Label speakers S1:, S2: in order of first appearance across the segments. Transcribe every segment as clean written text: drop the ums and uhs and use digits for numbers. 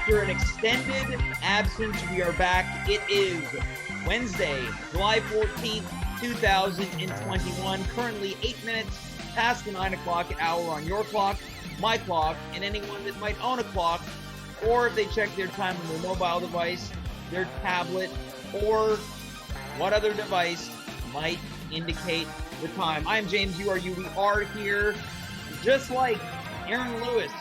S1: After an extended absence, we are back. It is Wednesday, July 14th, 2021. Currently 8 minutes past the 9 o'clock hour on your clock, my clock, and anyone that might own a clock, or if they check their time on their mobile device, their tablet, or what other device might indicate the time. I'm James, you are you. We are here, just like Aaron Lewis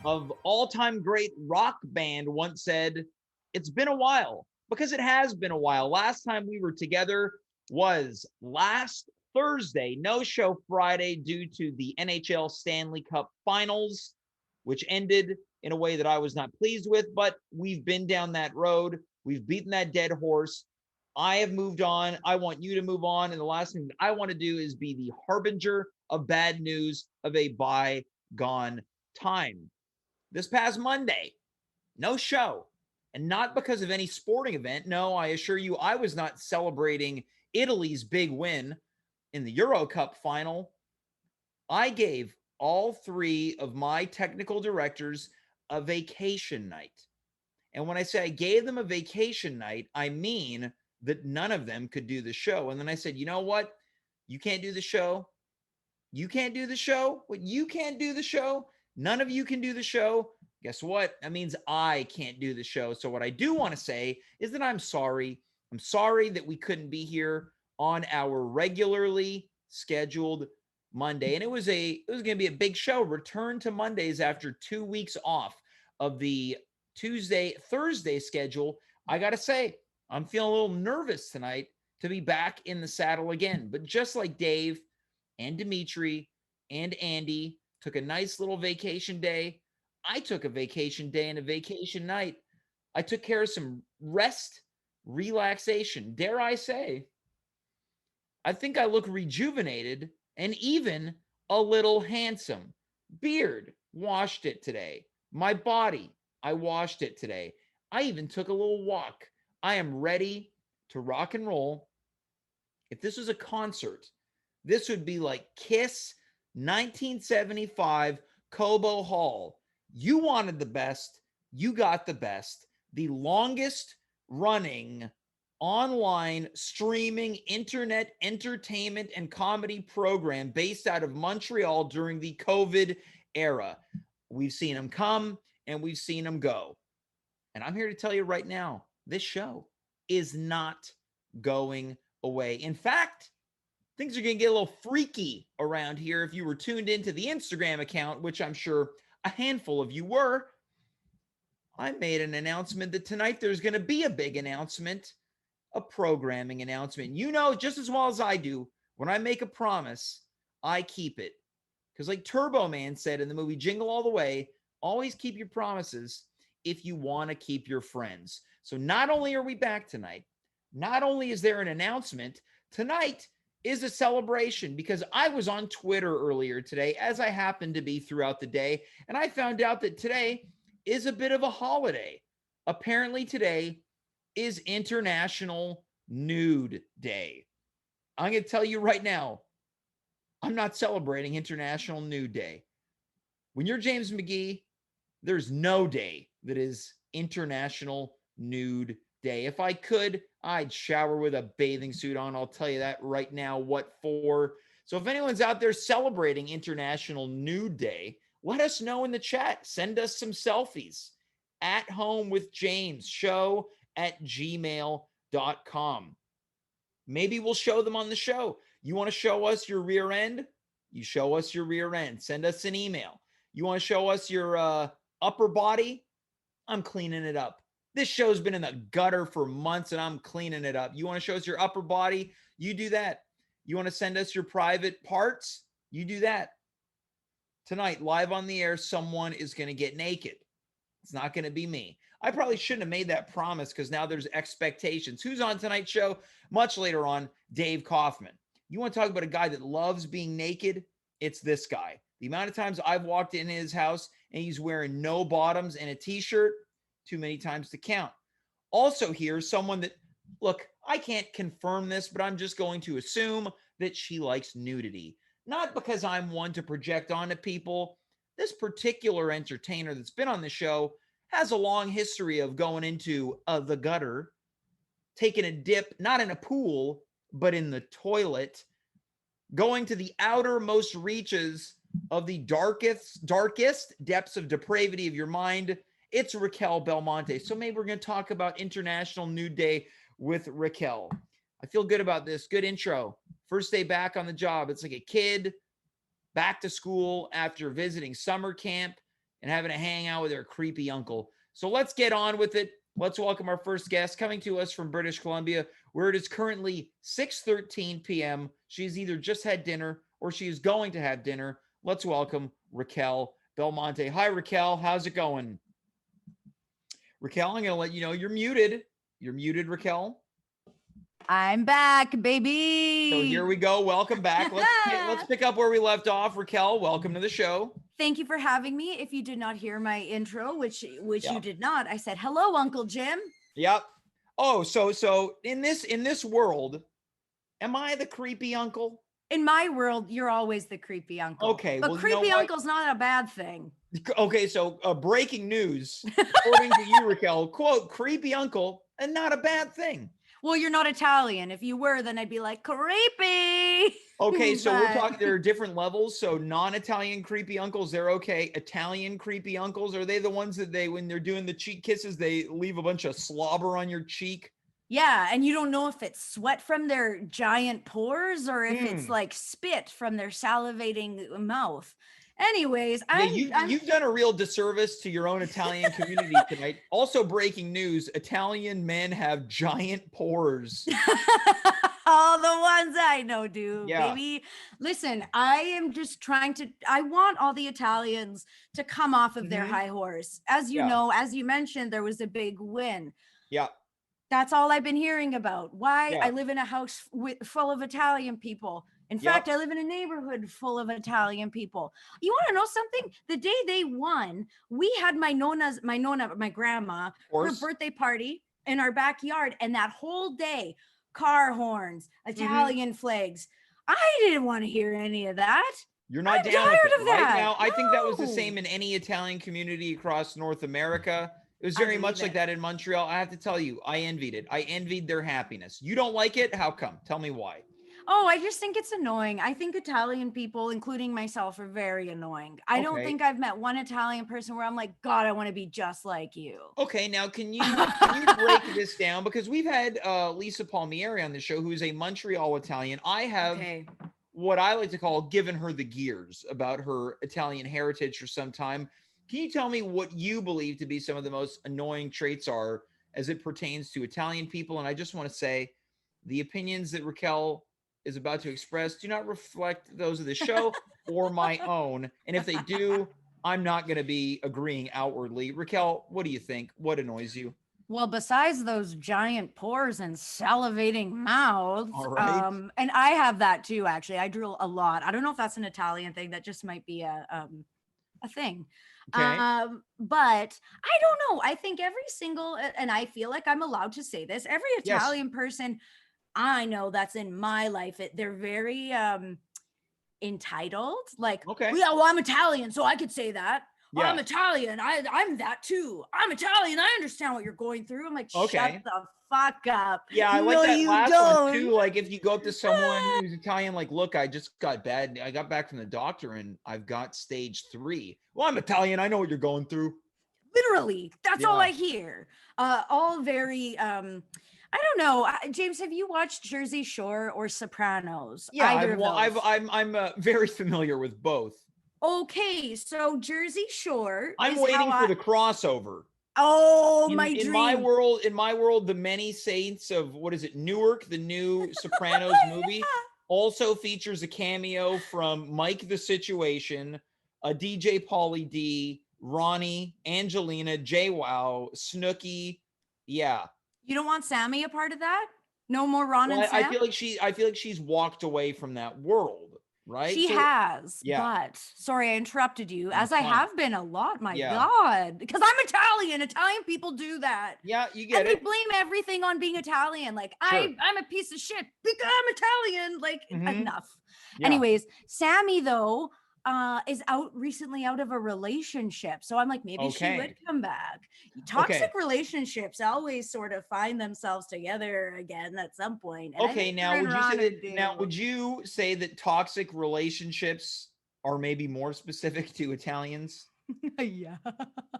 S1: of all-time great rock band once said, it's been a while, because it has been a while. Last time we were together was last Thursday. No show Friday due to the NHL Stanley Cup Finals, which ended in a way that I was not pleased with, but we've been down that road. We've beaten that dead horse. I have moved on. I want you to move on. And the last thing that I want to do is be the harbinger of bad news of a bygone time. This past Monday, no show. And not because of any sporting event. No, I assure you, I was not celebrating Italy's big win in the Euro Cup final. I gave all three of my technical directors a vacation night. And when I say I gave them a vacation night, I mean that none of them could do the show. And then I said, you know what? You can't do the show. You can't do the show. What? You can't do the show. None of you can do the show. Guess what? That means I can't do the show. So what I do want to say is that I'm sorry. I'm sorry that we couldn't be here on our regularly scheduled Monday. And it was going to be a big show. Return to Mondays after 2 weeks off of the Thursday schedule. I got to say, I'm feeling a little nervous tonight to be back in the saddle again. But just like Dave and Dimitri and Andy took a nice little vacation day, I took a vacation day and a vacation night. I took care of some rest, relaxation. Dare I say, I think I look rejuvenated and even a little handsome. Beard, washed it today. My body, I washed it today. I even took a little walk. I am ready to rock and roll. If this was a concert, this would be like Kiss 1975 Cobo Hall. You wanted the best. You got the best. The longest running online streaming internet entertainment and comedy program based out of Montreal during the COVID era. We've seen them come and we've seen them go. And I'm here to tell you right now, this show is not going away. In fact, things are going to get a little freaky around here if you were tuned into the Instagram account, which I'm sure a handful of you were. I made an announcement that tonight there's going to be a big announcement, a programming announcement. You know just as well as I do, when I make a promise, I keep it. Because like Turbo Man said in the movie Jingle All the Way, always keep your promises if you want to keep your friends. So not only are we back tonight, not only is there an announcement, tonight is a celebration, because I was on Twitter earlier today, as I happened to be throughout the day, and I found out that today is a bit of a holiday. Apparently today is International Nude Day. I'm going to tell you right now, I'm not celebrating International Nude Day. When you're James McGee, there's no day that is International Nude Day. If I could, I'd shower with a bathing suit on. I'll tell you that right now. What for? So if anyone's out there celebrating International Nude Day, let us know in the chat. Send us some selfies. At Home with James show at gmail.com. Maybe we'll show them on the show. You want to show us your rear end? You show us your rear end. Send us an email. You want to show us your upper body? I'm cleaning it up. This show's been in the gutter for months and I'm cleaning it up. You want to show us your upper body? You do that. You want to send us your private parts? You do that. Tonight, live on the air, someone is going to get naked. It's not going to be me. I probably shouldn't have made that promise because now there's expectations. Who's on tonight's show? Much later on, Dave Kaufman. You want to talk about a guy that loves being naked? It's this guy. The amount of times I've walked in his house and he's wearing no bottoms and a t-shirt, too many times to count. Also here, someone that, look, I can't confirm this, but I'm just going to assume that she likes nudity. Not because I'm one to project onto people. This particular entertainer that's been on the show has a long history of going into the gutter, taking a dip, not in a pool, but in the toilet, going to the outermost reaches of the darkest depths of depravity of your mind. It's Racquel Belmonte. So maybe we're going to talk about International Nude Day with Racquel. I feel good about this. Good intro. First day back on the job. It's like a kid back to school after visiting summer camp and having to hang out with their creepy uncle. So let's get on with it. Let's welcome our first guest, coming to us from British Columbia, where it is currently 6:13 p.m. She's either just had dinner or she is going to have dinner. Let's welcome Racquel Belmonte. Hi, Racquel. How's it going? Racquel, I'm going to let you know you're muted. You're muted, Racquel.
S2: I'm back, baby.
S1: So here we go. Welcome back. Let's pick up where we left off. Racquel, welcome to the show.
S2: Thank you for having me. If you did not hear my intro, which you did not, I said, hello, Uncle Jim.
S1: Yep. Oh, so in this world, am I the creepy uncle?
S2: In my world, you're always the creepy uncle.
S1: Okay.
S2: But
S1: well,
S2: creepy
S1: you know
S2: uncle's not a bad thing.
S1: Okay, so breaking news, according to you, Racquel, quote, creepy uncle, and not a bad thing.
S2: Well, you're not Italian. If you were, then I'd be like, creepy.
S1: Okay, so we're talking, there are different levels. So non-Italian creepy uncles, they're okay. Italian creepy uncles, are they the ones that when they're doing the cheek kisses, they leave a bunch of slobber on your cheek?
S2: Yeah, and you don't know if it's sweat from their giant pores or if it's like spit from their salivating mouth. Anyways,
S1: you've done a real disservice to your own Italian community tonight. Also, breaking news: Italian men have giant pores.
S2: All the ones I know do,
S1: Yeah.
S2: baby. Listen, I am just I want all the Italians to come off of their high horse. As you know, as you mentioned, there was a big win.
S1: Yeah.
S2: That's all I've been hearing about. Why? I live in a house full of Italian people. In fact, I live in a neighborhood full of Italian people. You want to know something? The day they won, we had my grandma, her birthday party in our backyard. And that whole day, car horns, Italian flags. I didn't want to hear any of that.
S1: You're not
S2: I'm
S1: down
S2: tired
S1: with it
S2: of that.
S1: right now.
S2: No.
S1: I think that was the same in any Italian community across North America. It was very much like that in Montreal. I have to tell you, I envied it. I envied their happiness. You don't like it? How come? Tell me why.
S2: Oh, I just think it's annoying. I think Italian people, including myself, are very annoying. I don't think I've met one Italian person where I'm like, God, I want to be just like you.
S1: Okay, now can you break this down? Because we've had Lisa Palmieri on the show, who is a Montreal Italian. I have what I like to call given her the gears about her Italian heritage for some time. Can you tell me what you believe to be some of the most annoying traits are as it pertains to Italian people? And I just want to say the opinions that Racquel is about to express do not reflect those of the show or my own. And if they do, I'm not going to be agreeing outwardly. Racquel, what do you think? What annoys you?
S2: Well, besides those giant pores and salivating mouths,
S1: all right.
S2: And I have that too, actually. I drool a lot. I don't know if that's an Italian thing. That just might be a thing.
S1: Okay.
S2: But I don't know. I think every single, and I feel like I'm allowed to say this, every Italian person I know that's in my life, they're very entitled. Like, well, I'm Italian, so I could say that. Well, I'm Italian. I'm that too. I'm Italian. I understand what you're going through. I'm like, shut the fuck up.
S1: Yeah, I like that last one too. Like, if you go up to someone who's Italian, like, look, I just got bad. I got back from the doctor and I've got stage 3. Well, I'm Italian. I know what you're going through.
S2: Literally, that's all I hear. All very I don't know, James. Have you watched Jersey Shore or Sopranos?
S1: Yeah, I'm very familiar with both.
S2: Okay, so Jersey Shore.
S1: I'm waiting for the crossover.
S2: Oh,
S1: in
S2: dream.
S1: In my world, the Many Saints of Newark, the new Sopranos movie, also features a cameo from Mike the Situation, DJ Pauly D, Ronnie, Angelina, JWoww, Snooki. Yeah.
S2: You don't want Sammy a part of that? No more Ron and Sam?
S1: I feel like she's walked away from that world, right?
S2: She has. But sorry, I interrupted you. As I have been a lot, my God. Because I'm Italian. Italian people do that.
S1: Yeah, you get
S2: it. And they blame everything on being Italian. Like, I'm a piece of shit because I'm Italian. Like, enough. Yeah. Anyways, Sammy, though, is recently out of a relationship. So I'm like, maybe she would come back. Toxic relationships always sort of find themselves together again at some point. And
S1: okay, now would you say that toxic relationships are maybe more specific to Italians?
S2: Yeah.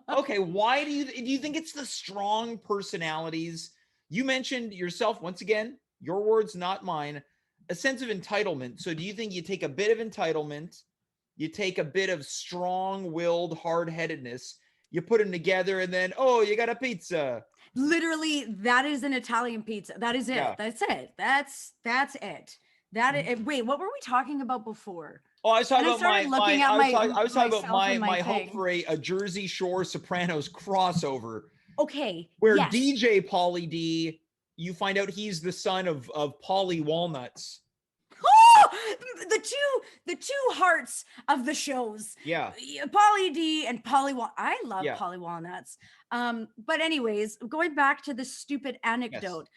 S1: Okay, why do you think it's the strong personalities? You mentioned yourself, once again, your words, not mine, a sense of entitlement. So do you think you take a bit of entitlement, you take a bit of strong-willed hard-headedness, you put them together, and then, oh, you got a pizza.
S2: Literally, that is an Italian pizza. That is it.
S1: Yeah.
S2: That's it. That's it. Wait, what were we talking about before?
S1: Oh, I was talking about my hope
S2: thing.
S1: for a Jersey Shore Sopranos crossover.
S2: Okay.
S1: Where DJ Pauly D, you find out he's the son of Pauly Walnuts.
S2: Oh, the two hearts of the shows.
S1: Yeah.
S2: Pauly D and I love Pauly Walnuts. But anyways, going back to this stupid anecdote,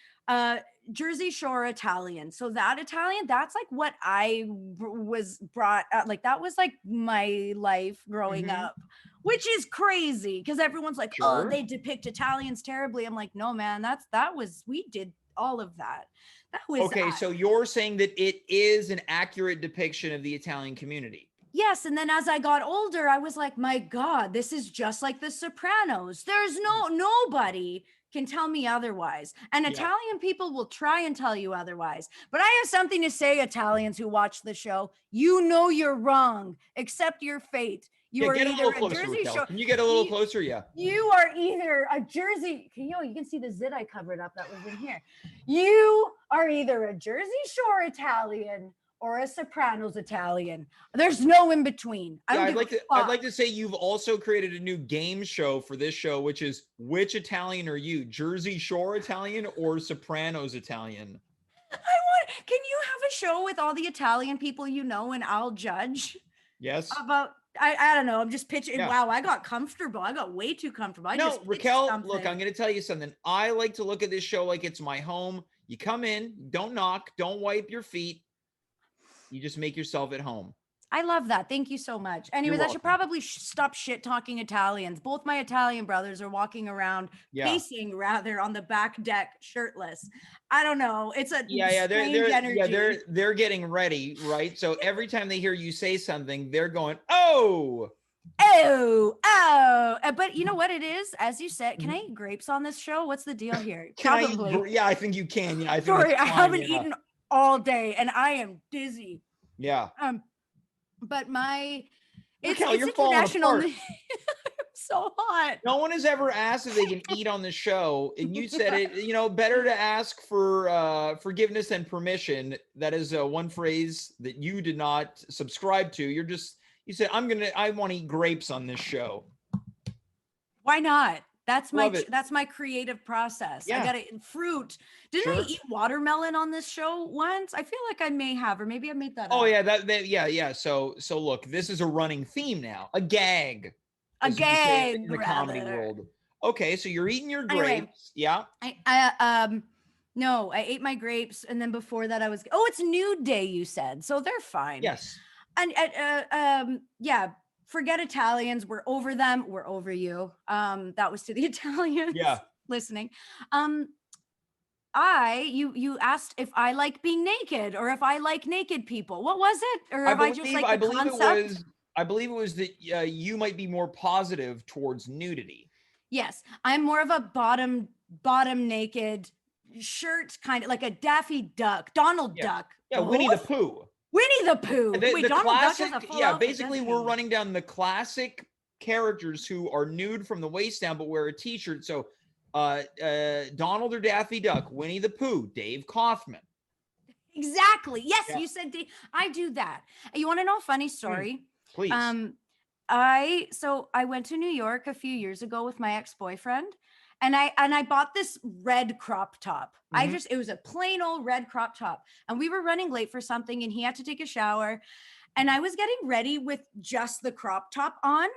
S2: Jersey Shore Italian. So that Italian, that's like what I was brought like that was like my life growing up, which is crazy because everyone's like, oh, they depict Italians terribly. I'm like, no, man, we did all of that. That was
S1: okay. So you're saying that it is an accurate depiction of the Italian community.
S2: Yes, and then as I got older, I was like, my God, this is just like The Sopranos. There's nobody can tell me otherwise. And Italian people will try and tell you otherwise. But I have something to say, Italians who watch the show. You know you're wrong. Accept your fate. You are either a Jersey Shore.
S1: Can you get a little closer? Yeah.
S2: You are either a Jersey. You can see the zit I covered up that was in here. You are either a Jersey Shore Italian or a Sopranos Italian. There's no in between.
S1: I'd like to say you've also created a new game show for this show, which is which Italian are you? Jersey Shore Italian or Sopranos Italian?
S2: Can you have a show with all the Italian people you know and I'll judge?
S1: Yes.
S2: I don't know. I'm just pitching. Yeah. Wow, I got comfortable. I got way too comfortable.
S1: Racquel, look, I'm going to tell you something. I like to look at this show like it's my home. You come in, don't knock, don't wipe your feet. You just make yourself at home.
S2: I love that. Thank you so much. Anyways, I should probably stop shit talking Italians. Both my Italian brothers are walking around, pacing rather, on the back deck shirtless. I don't know. It's a
S1: they're getting ready, right? So every time they hear you say something, they're going, oh.
S2: But you know what it is? As you said, can I eat grapes on this show? What's the deal here?
S1: Probably. I think you can. Yeah,
S2: sorry, I haven't eaten all day and I am dizzy.
S1: Yeah.
S2: But it's
S1: international.
S2: I'm so hot.
S1: No one has ever asked if they can eat on the show, and you said it. Better to ask for forgiveness and permission. That is one phrase that you did not subscribe to. You said I want to eat grapes on this show.
S2: Why not? That's my creative process.
S1: Yeah.
S2: I got fruit. Didn't I eat watermelon on this show once? I feel like I may have, or maybe I made that up.
S1: Oh yeah, yeah. So look, this is a running theme now. A gag. In the comedy world. Okay, so you're eating your grapes. Anyway, yeah.
S2: No, I ate my grapes, and then before that it's nude day, you said. So they're fine.
S1: Yes.
S2: And forget Italians. We're over them. We're over you. That was to the Italians listening. You asked if I like being naked or if I like naked people. What was it? Or if I just like the concept?
S1: I believe it was that you might be more positive towards nudity.
S2: Yes, I'm more of a bottom naked shirt, kind of like a Daffy Duck, Donald Duck.
S1: Yeah, Winnie the Pooh.
S2: Winnie the Pooh.
S1: Wait, Donald classic, Duck has a full outfit, basically we're running down the classic characters who are nude from the waist down but wear a t-shirt. So Donald or Daffy Duck, Winnie the Pooh, Dave Kaufman.
S2: Exactly. Yes, you said Dave. I do that. You want to know a funny story?
S1: Please.
S2: I went to New York a few years ago with my ex-boyfriend. And I bought this red crop top. It was a plain old red crop top. And we were running late for something and he had to take a shower. And I was getting ready with just the crop top on.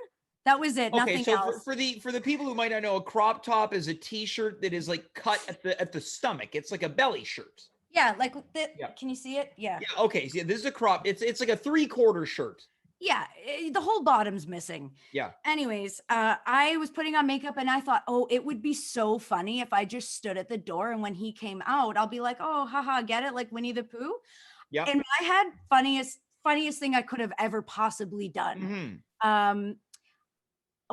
S2: That was it. Okay, nothing else.
S1: For the people who might not know, a crop top is a t-shirt that is like cut at the stomach. It's like a belly shirt.
S2: Yeah, can you see it? Yeah.
S1: Yeah. Okay. So this is a crop. It's like a 3/4 shirt.
S2: Yeah, the whole bottom's missing.
S1: Yeah.
S2: Anyways, I was putting on makeup and I thought, oh, it would be so funny if I just stood at the door and when he came out, I'll be like, oh, haha, get it? Like Winnie the Pooh.
S1: Yep.
S2: In my head, funniest thing I could have ever possibly done.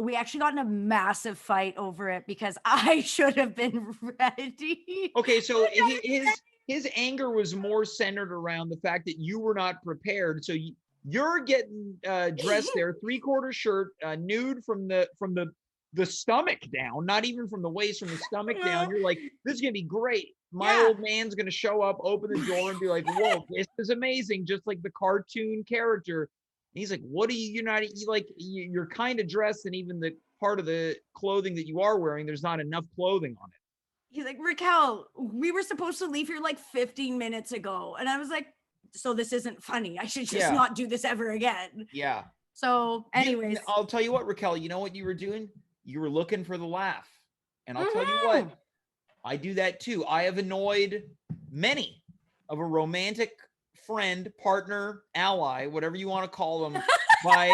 S2: We actually got in a massive fight over it because I should have been ready.
S1: Okay, so his anger was more centered around the fact that you were not prepared. So you're getting dressed there, 3/4 shirt, nude from the stomach down, not even from the waist, from the stomach down. You're like, this is gonna be great. My old man's gonna show up, open the door, and be like, "Whoa, this is amazing!" Just like the cartoon character. And he's like, "What are you? You're not. You're kind of dressed, and even the part of the clothing that you are wearing, there's not enough clothing on it."
S2: He's like, Racquel, we were supposed to leave here like 15 minutes ago. And I was like, so this isn't funny. I should just not do this ever again.
S1: Yeah.
S2: So anyways.
S1: I'll tell you what, Racquel, you know what you were doing? You were looking for the laugh. And I'll tell you what, I do that too. I have annoyed many of a romantic friend, partner, ally, whatever you want to call them, by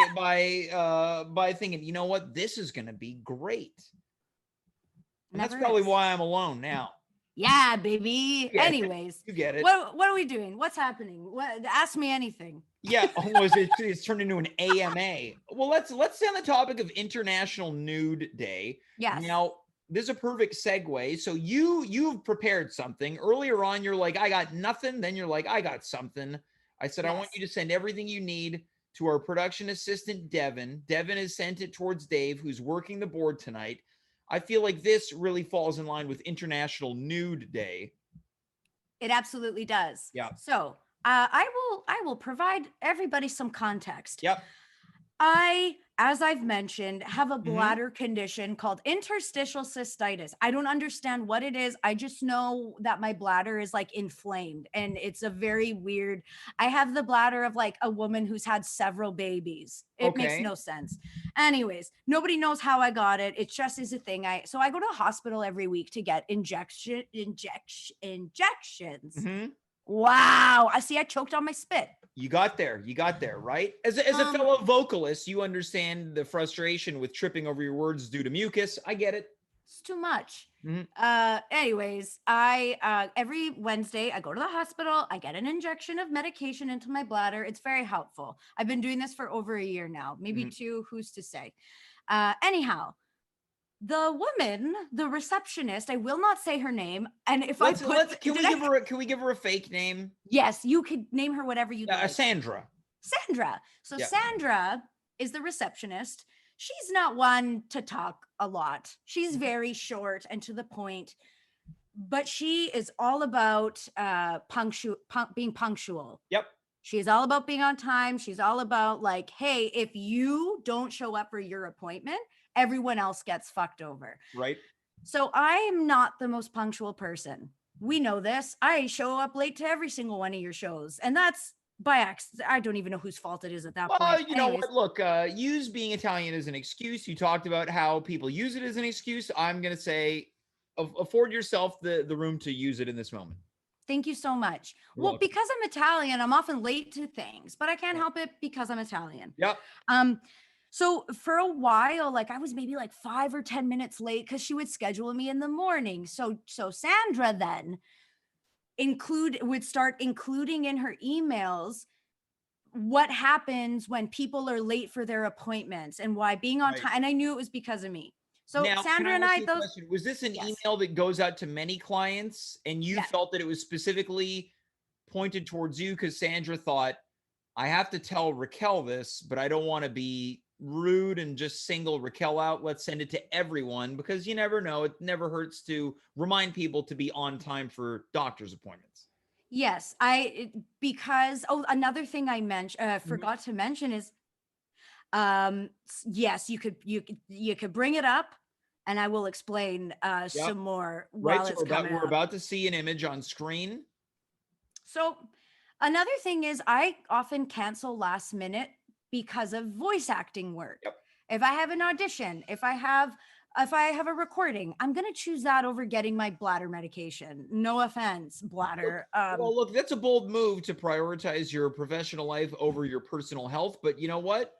S1: thinking, you know what, this is going to be great. And that's probably why I'm alone now.
S2: Yeah, baby.
S1: Yeah,
S2: anyways,
S1: you get it.
S2: What are we doing? What's happening? Ask me anything.
S1: Yeah, almost it's turned into an AMA. Well, let's stay on the topic of International Nude Day.
S2: Yes.
S1: Now, this is a perfect segue. So you've prepared something. Earlier on, you're like, I got nothing. Then you're like, I got something. I said, I want you to send everything you need to our production assistant, Devin. Devin has sent it towards Dave, who's working the board tonight. I feel like this really falls in line with International Nude Day.
S2: It absolutely does.
S1: Yeah.
S2: So I will provide everybody some context.
S1: Yep.
S2: I, as I've mentioned, have a bladder condition called interstitial cystitis. I don't understand what it is. I just know that my bladder is like inflamed and it's a very weird, I have the bladder of like a woman who's had several babies. It makes no sense. Anyways, nobody knows how I got it. It just is a thing. So I go to a hospital every week to get injections. Wow. I see I choked on my spit.
S1: You got there, right? As a fellow vocalist, you understand the frustration with tripping over your words due to mucus. I get it.
S2: It's too much. Anyways, every Wednesday I go to the hospital. I get an injection of medication into my bladder. It's very helpful. I've been doing this for over a year now, maybe 2. Who's to say? Anyhow, the woman, the receptionist, I will not say her name. And if
S1: can we give her a fake name?
S2: Yes, you could name her whatever you like.
S1: Sandra.
S2: So Sandra is the receptionist. She's not one to talk a lot. She's very short and to the point, but she is all about being punctual.
S1: Yep.
S2: She's all about being on time. She's all about like, hey, if you don't show up for your appointment, everyone else gets fucked over.
S1: Right.
S2: So I'm not the most punctual person. We know this. I show up late to every single one of your shows. And that's by accident. I don't even know whose fault it is at that point.
S1: You know what? Look, use being Italian as an excuse. You talked about how people use it as an excuse. I'm going to say afford yourself the room to use it in this moment.
S2: Thank you so much. Well, because I'm Italian, I'm often late to things, but I can't help it because I'm Italian.
S1: Yep.
S2: So for a while, like I was maybe like 5 or 10 minutes late because she would schedule me in the morning. So Sandra then would start including in her emails what happens when people are late for their appointments and why being on time. And I knew it was because of me. So now, Sandra and I,
S1: was this an email that goes out to many clients and you felt that it was specifically pointed towards you because Sandra thought, I have to tell Racquel this, but I don't want to be rude and just single Racquel out. Let's send it to everyone because you never know. It never hurts to remind people to be on time for doctor's appointments.
S2: Yes, another thing I forgot to mention is, yes, you could bring it up and I will explain some more while it's coming up.
S1: We're about to see an image on screen.
S2: So another thing is I often cancel last minute because of voice acting work. Yep. If I have an audition, if I have if I have a recording, I'm going to choose that over getting my bladder medication. No offense, bladder.
S1: Well, look, that's a bold move to prioritize your professional life over your personal health. But you know what?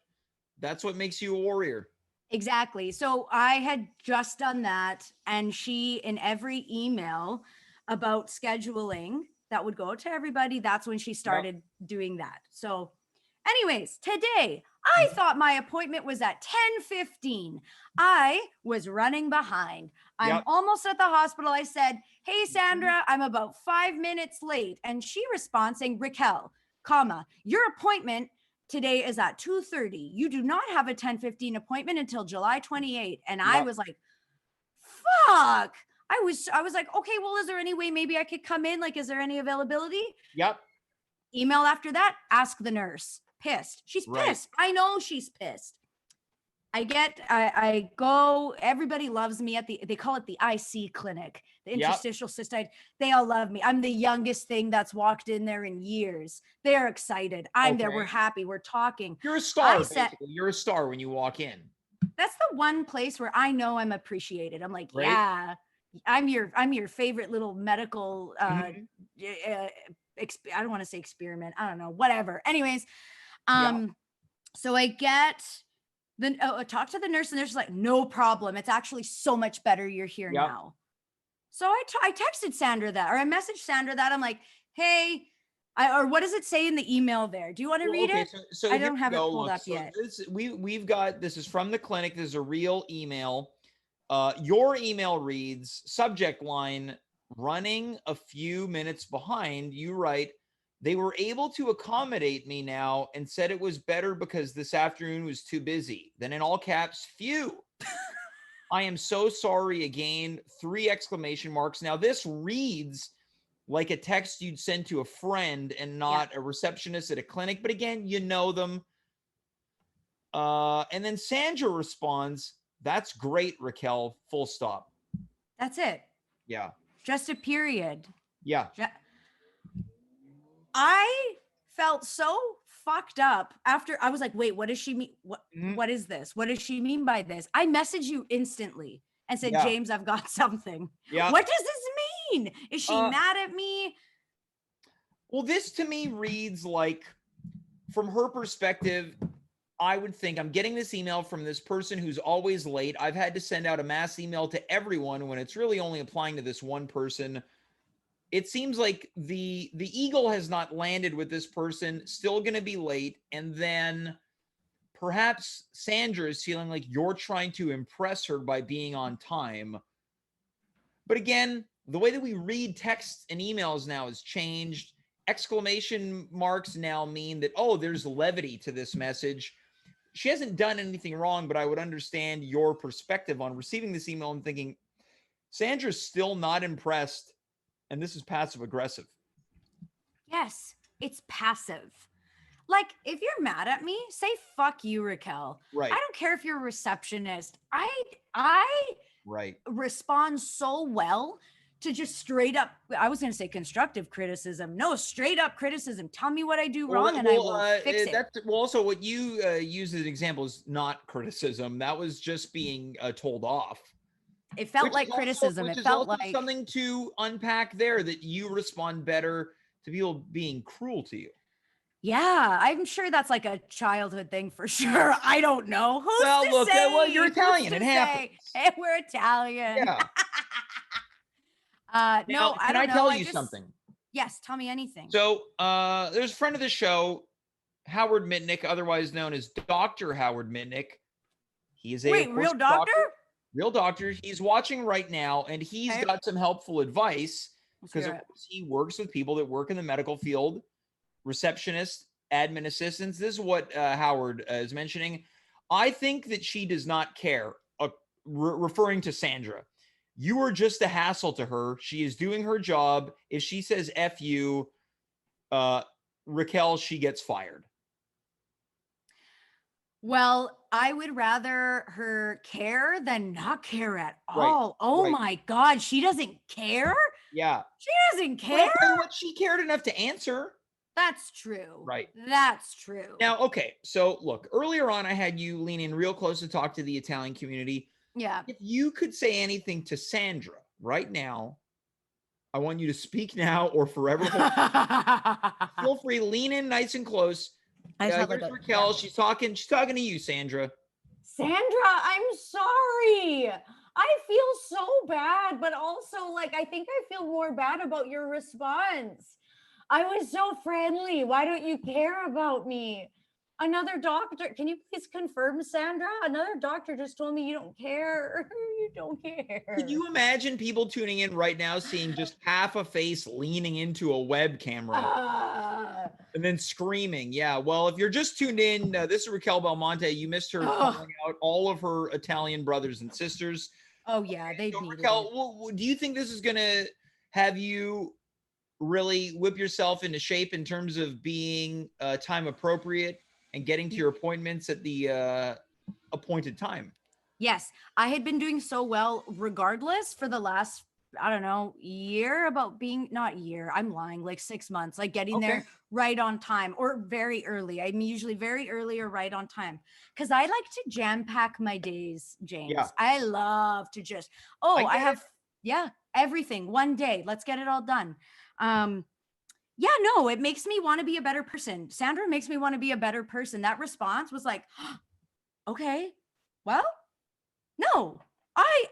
S1: That's what makes you a warrior.
S2: Exactly. So I had just done that. And she, in every email about scheduling that would go to everybody, that's when she started doing that. So, anyways, today I thought my appointment was at 10:15. I was running behind. I'm almost at the hospital. I said, "Hey, Sandra, I'm about 5 minutes late." And she responds saying, "Racquel, comma, your appointment today is at 2:30. You do not have a 10:15 appointment until July 28th." And I was like, fuck. I was like, okay, well, is there any way maybe I could come in? Like, is there any availability? Email after that, ask the nurse. Pissed. She's pissed. I know she's pissed. I go, everybody loves me they call it the IC clinic, the interstitial cystitis. They all love me. I'm the youngest thing that's walked in there in years. They're excited. I'm there. We're happy. We're talking.
S1: You're a star, basically. You're a star when you walk in.
S2: That's the one place where I know I'm appreciated. I'm like, yeah, I'm your favorite little medical, I don't want to say experiment. I don't know, whatever. Anyways, so I get talk to the nurse, and they're just like, no problem. It's actually so much better. You're here now. So I texted Sandra that, or I messaged Sandra that. I'm like, hey, or what does it say in the email there? Do you want to read it?
S1: So
S2: I don't have it pulled up yet.
S1: We've got, this is from the clinic. This is a real email. Your email reads, subject line, running a few minutes behind. You write, they were able to accommodate me now and said it was better because this afternoon was too busy. Then in all caps, phew. I am so sorry again. 3 exclamation marks. Now this reads like a text you'd send to a friend and not a receptionist at a clinic. But again, you know them. And then Sandra responds, that's great, Racquel, full stop.
S2: That's it.
S1: Yeah.
S2: Just a period.
S1: Yeah.
S2: I felt so fucked up after. I was like, wait, what does she mean? What is this? What does she mean by this? I messaged you instantly and said, James, I've got something. What does this mean? Is she mad at me?
S1: Well, this to me reads like, from her perspective, I would think, I'm getting this email from this person who's always late. I've had to send out a mass email to everyone when it's really only applying to this one person. It seems like the eagle has not landed with this person, still going to be late. And then perhaps Sandra is feeling like you're trying to impress her by being on time. But again, the way that we read texts and emails now has changed. Exclamation marks now mean that, oh, there's levity to this message. She hasn't done anything wrong, but I would understand your perspective on receiving this email and thinking, Sandra's still not impressed. And this is passive aggressive.
S2: Yes, it's passive. Like, if you're mad at me, say fuck you, Racquel.
S1: Right.
S2: I don't care if you're a receptionist. I respond so well to just straight up, I was going to say constructive criticism. No, straight up criticism. Tell me what I do wrong and I will fix it.
S1: Also, what you use as an example is not criticism. That was just being told off.
S2: It felt like criticism. It felt like
S1: something to unpack there, that you respond better to people being cruel to you.
S2: Yeah, I'm sure that's like a childhood thing for sure. I don't know.
S1: Well, you're Italian. It happens.
S2: Hey, we're Italian.
S1: Yeah.
S2: No, I don't know.
S1: Can I tell you something?
S2: Yes, tell me anything.
S1: So there's a friend of the show, Howard Mitnick, otherwise known as Dr. Howard Mitnick. He is a
S2: real doctor?
S1: Real doctor. He's watching right now, and he's got some helpful advice because of course he works with people that work in the medical field, receptionists, admin assistants. This is what Howard is mentioning. I think that she does not care, referring to Sandra. You are just a hassle to her. She is doing her job. If she says F you, Racquel, she gets fired.
S2: Well, I would rather her care than not care at all. Oh my God, she doesn't care?
S1: Yeah.
S2: She doesn't care?
S1: Well, she cared enough to answer.
S2: That's true.
S1: Right.
S2: That's true.
S1: Now, okay. So look, earlier on, I had you lean in real close to talk to the Italian community.
S2: Yeah.
S1: If you could say anything to Sandra right now, I want you to speak now or forever hold. Feel free, lean in nice and close. Here's Racquel. She's talking to you, Sandra.
S2: Sandra, I'm sorry. I feel so bad, but also like I think I feel more bad about your response. I was so friendly. Why don't you care about me? Another doctor, can you please confirm, Sandra? Another doctor just told me you don't care. You don't care.
S1: Can you imagine people tuning in right now seeing just half a face leaning into a web camera and then screaming? Yeah, well, if you're just tuned in, this is Racquel Belmonte. You missed her calling out all of her Italian brothers and sisters.
S2: Oh, yeah, they
S1: so
S2: needed
S1: Racquel, do you think this is going to have you really whip yourself into shape in terms of being time appropriate and getting to your appointments at the appointed time?
S2: Yes, I had been doing so well regardless for the last, I don't know, year about being not year. I'm lying, like 6 months, like getting there right on time or very early. I'm usually very early or right on time because I like to jam pack my days, James.
S1: Yeah.
S2: I love to just, I have, everything one day. Let's get it all done. Yeah, no, it makes me want to be a better person. Sandra makes me want to be a better person. That response was like, okay, well, no, I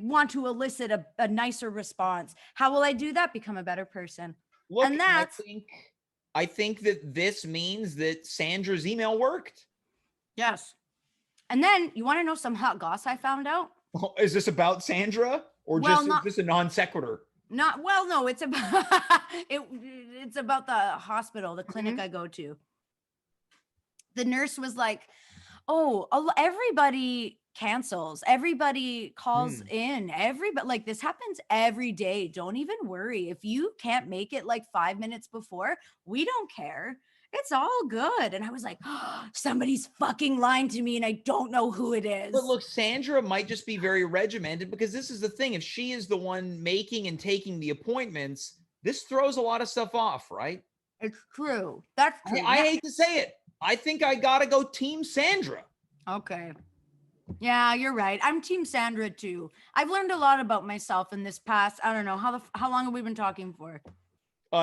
S2: want to elicit a nicer response. How will I do that? Become a better person.
S1: Look,
S2: and that's
S1: I think that this means that Sandra's email worked.
S2: Yes. And then you want to know some hot goss I found out?
S1: Oh, is this about Sandra or is this a non sequitur?
S2: No, it's about it's about the hospital, the clinic I go to. The nurse was like, oh, everybody cancels, everybody calls in, everybody, like this happens every day. Don't even worry. If you can't make it like 5 minutes before, we don't care. It's all good. And I was like, oh, somebody's fucking lying to me and I don't know who it is.
S1: But look, Sandra might just be very regimented because this is the thing. If she is the one making and taking the appointments, this throws a lot of stuff off, right?
S2: It's true. That's true.
S1: I hate to say it. I think I got to go Team Sandra.
S2: Okay. Yeah, you're right. I'm Team Sandra too. I've learned a lot about myself in this past, I don't know, how long have we been talking for?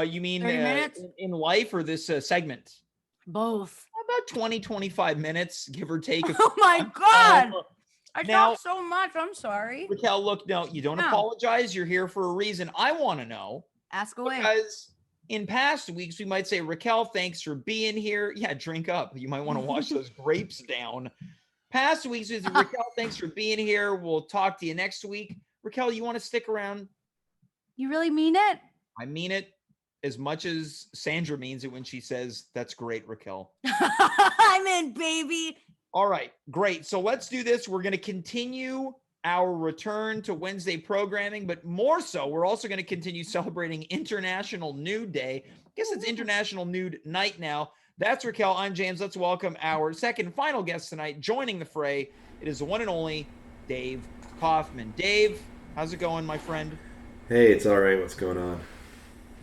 S1: You mean
S2: 30 minutes?
S1: In life or this segment?
S2: Both.
S1: About 20, 25 minutes, give or take.
S2: Oh my God. I talk so much. I'm sorry.
S1: Racquel, look, no, you don't apologize. You're here for a reason. I want to know.
S2: Ask away.
S1: Because in past weeks, we might say, Racquel, thanks for being here. Yeah, drink up. You might want to wash those grapes down. Past weeks, is Racquel, thanks for being here. We'll talk to you next week. Racquel, you want to stick around?
S2: You really mean it?
S1: I mean it as much as Sandra means it when she says, that's great, Racquel.
S2: I'm in, baby.
S1: All right, great. So let's do this. We're going to continue our return to Wednesday programming, but more so, we're also going to continue celebrating International Nude Day. I guess it's International Nude Night now. That's Racquel. I'm James. Let's welcome our second final guest tonight. Joining the fray, it is the one and only Dave Kaufman. Dave, how's it going, my friend?
S3: Hey, it's all right. What's going on?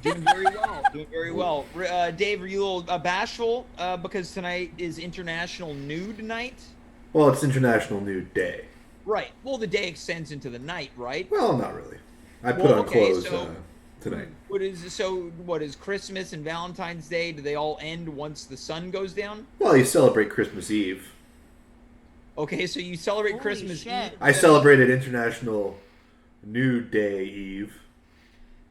S1: Doing very well. Doing very well. Dave, are you a little bashful because tonight is International Nude Night?
S3: Well, it's International Nude Day.
S1: Right. Well, the day extends into the night, right?
S3: Well, not really. I put on clothes tonight.
S1: What is Christmas and Valentine's Day? Do they all end once the sun goes down?
S3: Well, you celebrate Christmas Eve.
S1: Okay, so you celebrate Christmas Eve.
S3: I celebrated International Nude Day Eve.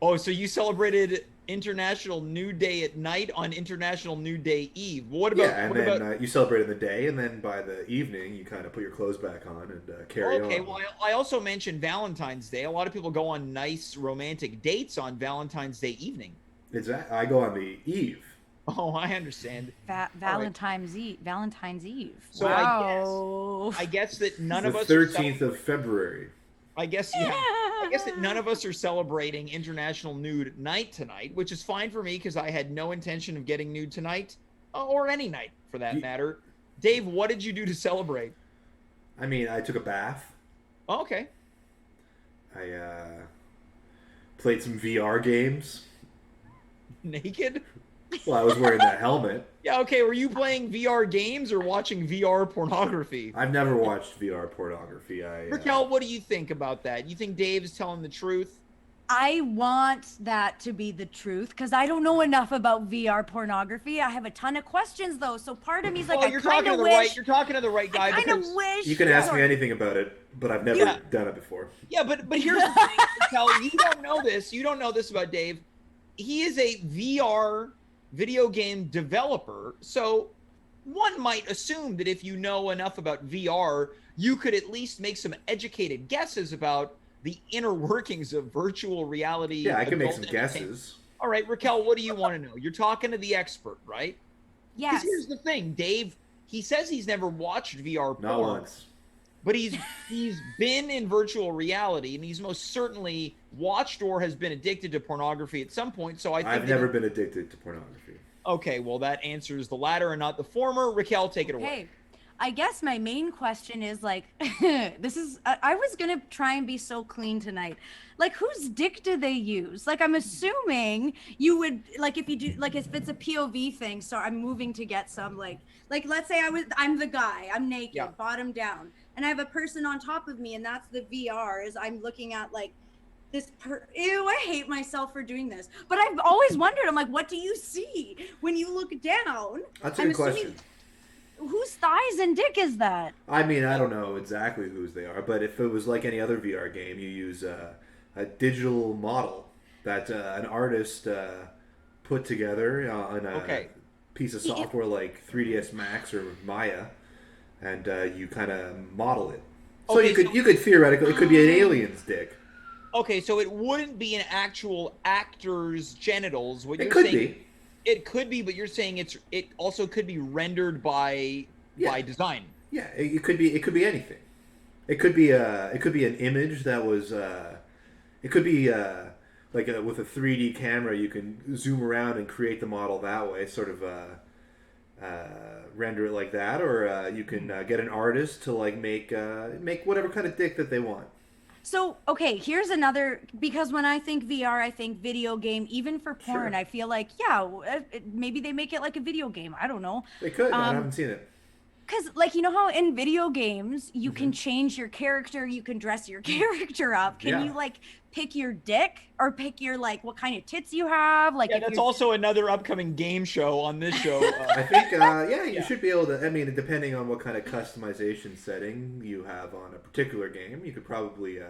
S1: Oh, so you celebrated International Nude Day at night on International Nude Day Eve. What about?
S3: Yeah, and then you celebrated the day, and then by the evening, you kind of put your clothes back on and carry on.
S1: Okay, well, I also mentioned Valentine's Day. A lot of people go on nice romantic dates on Valentine's Day evening.
S3: Exactly. I go on the eve.
S1: Oh, I understand.
S2: Valentine's Eve. Valentine's Eve.
S1: So
S2: wow.
S1: I guess that none of us.
S3: 13th of February.
S1: I guess that none of us are celebrating International Nude Night tonight, which is fine for me because I had no intention of getting nude tonight, or any night for that matter. Dave, what did you do to celebrate?
S3: I mean, I took a bath.
S1: Oh, okay.
S3: I played some VR games.
S1: Naked?
S3: Well, I was wearing that helmet.
S1: Yeah, okay. Were you playing VR games or watching VR pornography?
S3: I've never watched VR pornography.
S1: Racquel, what do you think about that? You think Dave's telling the truth?
S2: I want that to be the truth because I don't know enough about VR pornography. I have a ton of questions though, so part of me's like,
S1: you're talking to the right. You're talking to the right guy.
S2: I kind of wish
S3: you can ask me anything about it, but I've never done it before.
S1: Yeah, but here's the thing, Racquel, you don't know this. You don't know this about Dave. He is a VR video game developer, so one might assume that if you know enough about VR, you could at least make some educated guesses about the inner workings of virtual reality.
S3: Yeah, I can make some guesses.
S1: All right, Racquel, what do you want to know? You're talking to the expert, right?
S2: Yes.
S1: Because here's the thing, Dave, he says he's never watched VR porn.
S3: Not once.
S1: But he's been in virtual reality, and he's most certainly watched or has been addicted to pornography at some point. So I've
S3: never been addicted to pornography.
S1: Okay, well, that answers the latter and not the former. Racquel, take it away.
S2: Okay. I guess my main question is like, I was going to try and be so clean tonight. Like, whose dick do they use? Like, I'm assuming you would, like, if you do, like, if it's a POV thing, so I'm moving to get some, like let's say I'm the guy, I'm naked, bottom down, and I have a person on top of me, and that's the VR, is I'm looking at, like, ew, I hate myself for doing this. But I've always wondered, I'm like, what do you see when you look down?
S3: That's a good question.
S2: Whose thighs and dick is that?
S3: I mean, I don't know exactly whose they are, but if it was like any other VR game, you use a digital model that an artist put together on a piece of software like 3ds Max or Maya, and you kind of model it. So you could theoretically, it could be an alien's dick.
S1: Okay, so it wouldn't be an actual actor's genitals.
S3: It could be.
S1: It could be, but you're saying it also could be rendered by design.
S3: Yeah, it could be anything. It could be an image that was it could be like with a 3D camera you can zoom around and create the model that way, sort of render it like that, or you can get an artist to like make whatever kind of dick that they want.
S2: So, okay, here's another, because when I think VR, I think video game, even for porn, I feel like, maybe they make it like a video game. I don't know.
S3: They could. I haven't seen it.
S2: Because, like, you know how in video games, you can change your character, you can dress your character up. Can you, like, pick your dick or pick your, like, what kind of tits you have? Like,
S1: that's also another upcoming game show on this show.
S3: I think, you should be able to, I mean, depending on what kind of customization setting you have on a particular game, you could probably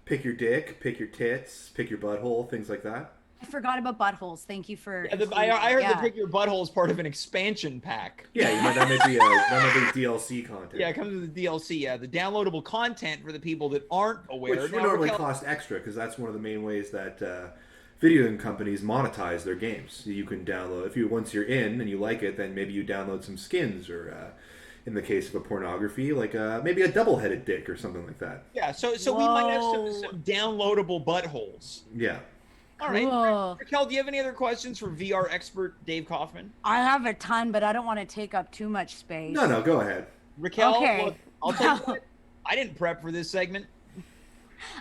S3: pick your dick, pick your tits, pick your butthole, things like that.
S2: I forgot about buttholes. Thank you for.
S1: I heard the pick your butthole is part of an expansion pack.
S3: Yeah, that might be DLC content.
S1: Yeah, it comes with the DLC. Yeah, the downloadable content for the people that aren't aware.
S3: Which would normally cost extra because that's one of the main ways that video game companies monetize their games. You can download once you're in and you like it, then maybe you download some skins or. In the case of a pornography, like maybe a double-headed dick or something like that.
S1: Yeah, so we might have some downloadable buttholes.
S3: Yeah.
S1: All right. Racquel, do you have any other questions for VR expert Dave Kaufman?
S2: I have a ton, but I don't want to take up too much space.
S3: No, go ahead.
S1: Racquel, look, I'll tell you what, I didn't prep for this segment.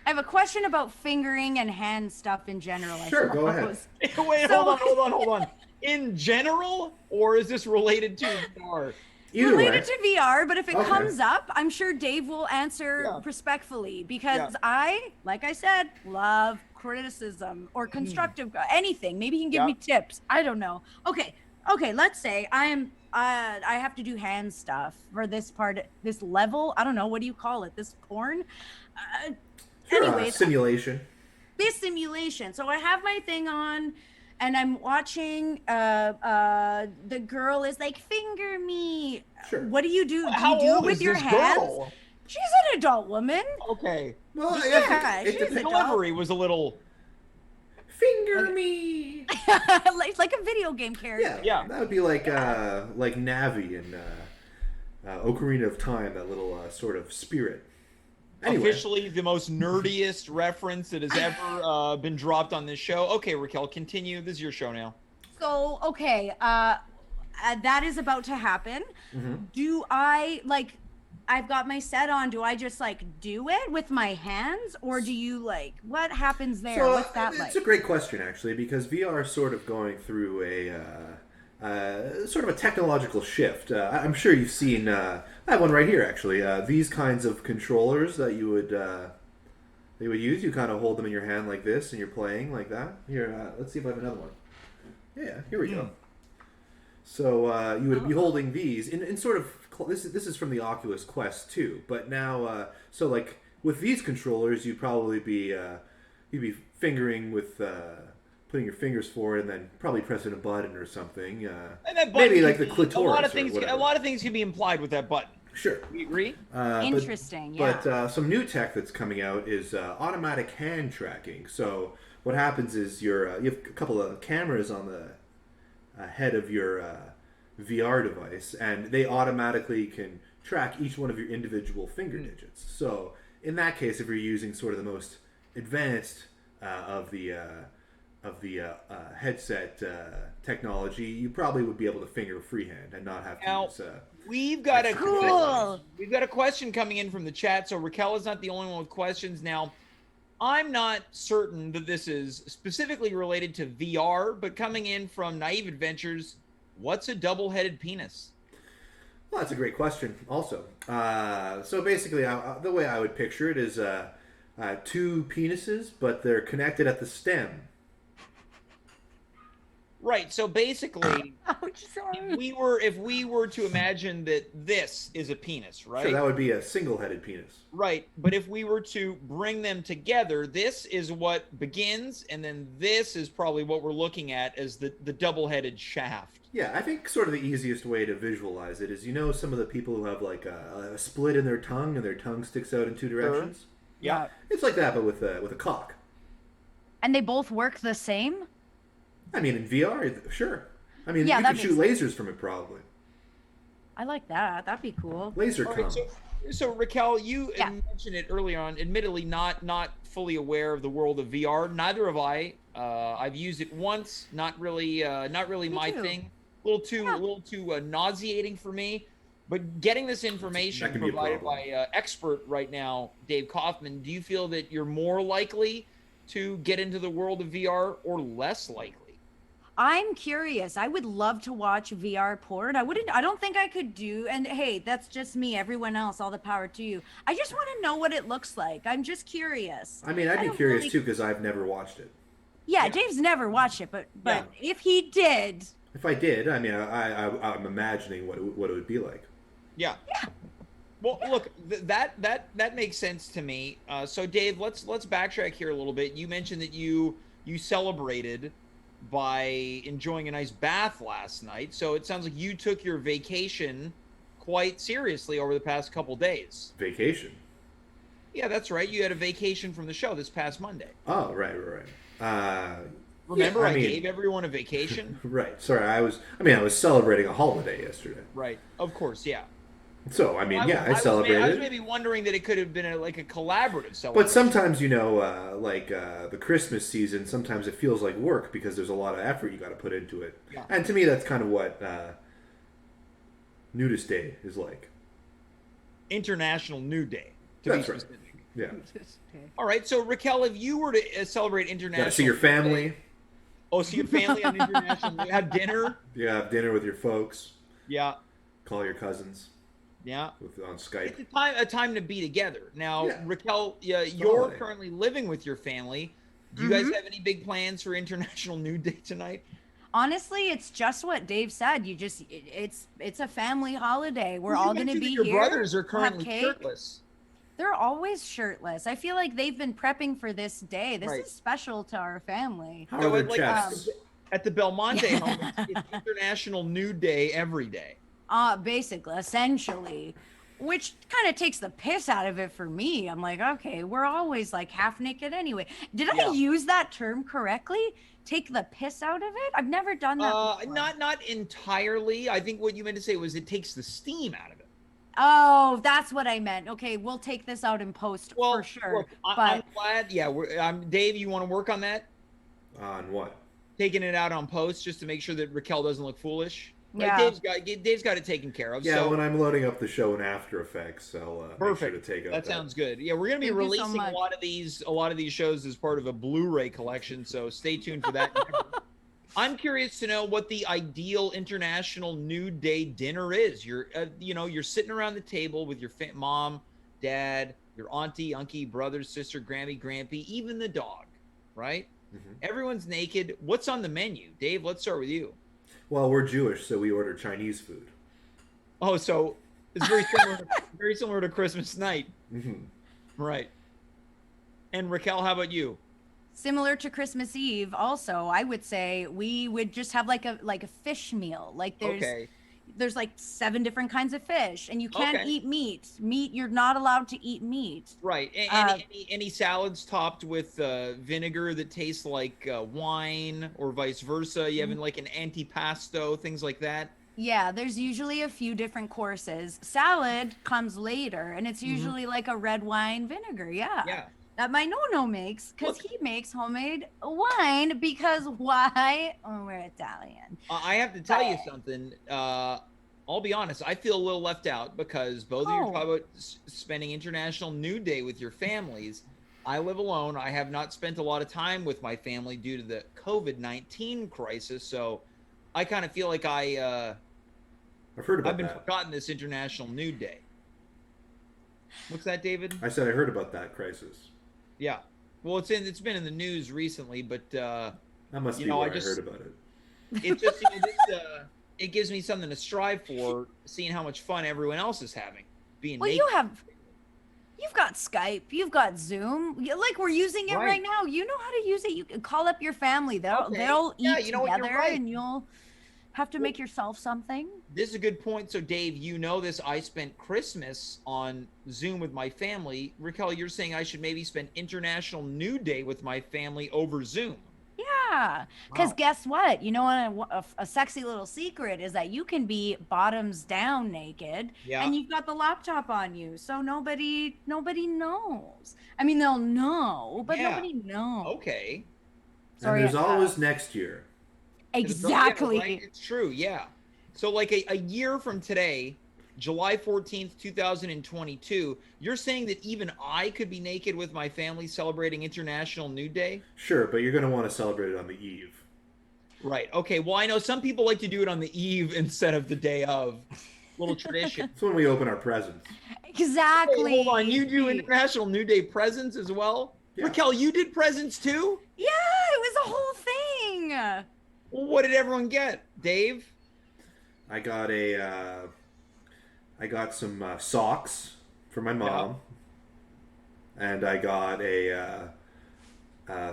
S2: I have a question about fingering and hand stuff in general.
S3: Sure, go ahead.
S1: Wait, hold on. In general, or is this related to VR?
S3: Either
S2: related to VR, but if it comes up, I'm sure Dave will answer respectfully because I, like I said, love criticism or constructive anything. Maybe he can give me tips. I don't know. Okay. Let's say I have to do hand stuff for this this level. I don't know. What do you call it? This porn? Anyways,
S3: simulation.
S2: This simulation. So I have my thing on. And I'm watching, the girl is like, finger me.
S3: Sure.
S2: What do you do? Do
S1: How
S2: you do
S1: old
S2: it with
S1: is
S2: your
S1: this
S2: hands?
S1: girl?
S2: She's an adult woman.
S1: Okay.
S3: Well,
S1: the delivery was a little...
S3: Finger me.
S2: like a video game character.
S3: Yeah. That would be like Navi in Ocarina of Time, that little sort of spirit. Anyway.
S1: Officially the most nerdiest reference that has ever been dropped on this show. Okay, Racquel, continue. This is your show now.
S2: So, okay, that is about to happen.
S3: Mm-hmm.
S2: Do I, like, I've got my set on, do I just, like, do it with my hands? Or do you, like, what happens there?
S3: So,
S2: what's that like?
S3: It's a great question, actually, because VR is sort of going through sort of a technological shift. I'm sure you've seen. I have one right here, actually. These kinds of controllers that you would use. You kind of hold them in your hand like this, and you're playing like that. Here, let's see if I have another one. Yeah, here we go. So you would be holding these in sort of this is from the Oculus Quest 2, but now so like with these controllers you'd probably be you'd be fingering with putting your fingers forward and then probably pressing a button or something.
S1: And that button
S3: maybe like the clitoris.
S1: A lot of things can be implied with that button.
S3: Sure.
S1: We agree?
S2: Interesting, yeah.
S3: But some new tech that's coming out is automatic hand tracking. So what happens is you have a couple of cameras on the head of your VR device, and they automatically can track each one of your individual finger digits. So in that case, if you're using sort of the most advanced of the headset technology, you probably would be able to finger freehand and not have to use.
S1: We've got a question coming in from the chat. So Racquel is not the only one with questions. Now, I'm not certain that this is specifically related to VR, but coming in from Naive Adventures, what's a double-headed penis?
S3: Well, that's a great question. Also, so basically, the way I would picture it is two penises, but they're connected at the stem.
S1: Right. So basically,
S2: Ouch, sorry.
S1: if we were to imagine that this is a penis, right?
S3: Sure, that would be a single-headed penis.
S1: Right. But if we were to bring them together, this is what begins, and then this is probably what we're looking at as the double-headed shaft.
S3: Yeah, I think sort of the easiest way to visualize it is, some of the people who have like a split in their tongue and their tongue sticks out in two directions.
S1: Yeah.
S3: It's like that, but with a cock.
S2: And they both work the same?
S3: I mean, in VR, sure. I mean,
S2: Yeah,
S3: you
S2: that
S3: could shoot
S2: makes
S3: lasers from it, probably.
S2: I like that. That'd be cool.
S3: Laser
S1: All
S3: cum.
S1: right, so Racquel, you mentioned it earlier on. Admittedly, not fully aware of the world of VR. Neither have I. I've used it once. Not really my thing. A little too nauseating for me. But getting this information provided by expert right now, Dave Kaufman, do you feel that you're more likely to get into the world of VR or less likely?
S2: I'm curious. I would love to watch VR porn. I don't think I could do, and hey, that's just me. Everyone else, all the power to you. I just want to know what it looks like. I'm just curious.
S3: I mean, I'd be curious too, because I've never watched it.
S2: Yeah, Dave's never watched it, but if he did.
S3: If I did, I mean, I'm imagining what it would be like.
S1: Yeah. Well, look, that makes sense to me. So Dave, let's backtrack here a little bit. You mentioned that you celebrated by enjoying a nice bath last night. So it sounds like you took your vacation quite seriously over the past couple days.
S3: Vacation?
S1: Yeah, that's right. You had a vacation from the show this past Monday.
S3: Oh, right.
S1: Remember, I gave everyone a vacation?
S3: Right. Sorry, I was celebrating a holiday yesterday.
S1: Right. Of course, yeah.
S3: So, I mean, I celebrated.
S1: I was maybe wondering that it could have been a collaborative celebration.
S3: But sometimes, the Christmas season, sometimes it feels like work because there's a lot of effort you got to put into it. Yeah. And to me, that's kind of what Nudist Day is like.
S1: International Nude Day, to
S3: that's
S1: be
S3: right.
S1: specific.
S3: Yeah.
S1: All right. So, Racquel, if you were to celebrate International
S3: see your family.
S1: Day, see your family on International Nude Day. Have dinner.
S3: Yeah, have dinner with your folks.
S1: Yeah.
S3: Call your cousins.
S1: Yeah.
S3: On Skype.
S1: It's a time to be together. Now, Racquel, you're currently living with your family. Do you guys have any big plans for International Nude Day tonight?
S2: Honestly, it's just what Dave said. It's a family holiday. We're all going to be
S1: your
S2: here.
S1: Your brothers are currently shirtless.
S2: They're always shirtless. I feel like they've been prepping for this day. This is special to our family.
S3: How are their chests?
S1: At the Belmonte home, it's International Nude Day every day.
S2: Basically, essentially, which kind of takes the piss out of it for me. I'm like, okay, we're always like half naked anyway. Did I use that term correctly? Take the piss out of it? I've never done that before.
S1: Not entirely. I think what you meant to say was it takes the steam out of it.
S2: Oh, that's what I meant. Okay, we'll take this out in post for sure.
S1: Look, I'm glad. Yeah, Dave, you want to work on that?
S3: On what?
S1: Taking it out on post just to make sure that Racquel doesn't look foolish.
S2: Yeah.
S1: Dave's got it taken care of.
S3: Yeah,
S1: so.
S3: When I'm loading up the show in After Effects, I'll make sure to take out
S1: that sounds good. Yeah, we're going to be releasing a lot of these shows as part of a Blu-ray collection, so stay tuned for that. I'm curious to know what the ideal International Nude Day dinner is. You're sitting around the table with your mom, dad, your auntie, unkie, brother, sister, Grammy, Grampy, even the dog, right? Mm-hmm. Everyone's naked. What's on the menu? Dave, let's start with you.
S3: Well, we're Jewish, so we order Chinese food.
S1: Oh, so it's very similar to Christmas night. Mm-hmm. Right. And Racquel, how about you?
S2: Similar to Christmas Eve, also, I would say we would just have like a fish meal. Like there's like 7 different kinds of fish, and you can't eat meat. You're not allowed to eat meat.
S1: Right. And any salads topped with vinegar that tastes like wine, or vice versa. You have like an antipasto, things like that.
S2: Yeah, there's usually a few different courses. Salad comes later, and it's usually like a red wine vinegar. Yeah. That my no makes, because he makes homemade wine, because why? Oh, we're Italian.
S1: I have to tell you something. I'll be honest. I feel a little left out because both of you are talking about spending International Nude Day with your families. I live alone. I have not spent a lot of time with my family due to the COVID-19 crisis. So I kind of feel like I've been forgotten this International Nude Day. What's that, David?
S3: I said I heard about that crisis.
S1: Yeah, well, it's been in the news recently, but
S3: that must be why I heard about it.
S1: It just it gives me something to strive for, seeing how much fun everyone else is having. Being naked.
S2: You've got Skype, you've got Zoom, like we're using it right now. You know how to use it. You can call up your family. They'll eat together, and you'll have to make yourself something.
S1: This is a good point. So, Dave, you know this. I spent Christmas on Zoom with my family. Racquel, you're saying I should maybe spend International Nude Day with my family over Zoom.
S2: Yeah, because guess what? You know, a sexy little secret is that you can be bottoms down naked, and you've got the laptop on you, so nobody knows. I mean, they'll know, but nobody knows.
S1: Okay.
S3: Sorry, and there's always next year.
S2: Exactly.
S1: It's true. Yeah. So like a year from today, July 14th, 2022, you're saying that even I could be naked with my family celebrating International Nude Day?
S3: Sure, but you're going to want to celebrate it on the eve.
S1: Right. Okay. Well, I know some people like to do it on the eve instead of the day of. Little tradition.
S3: It's when we open our presents.
S2: Exactly.
S1: Hey, hold on. You do International Nude Day presents as well? Yeah. Racquel, you did presents too?
S2: Yeah, it was a whole thing.
S1: Well, what did everyone get? Dave?
S3: I got some socks for my mom, and I got a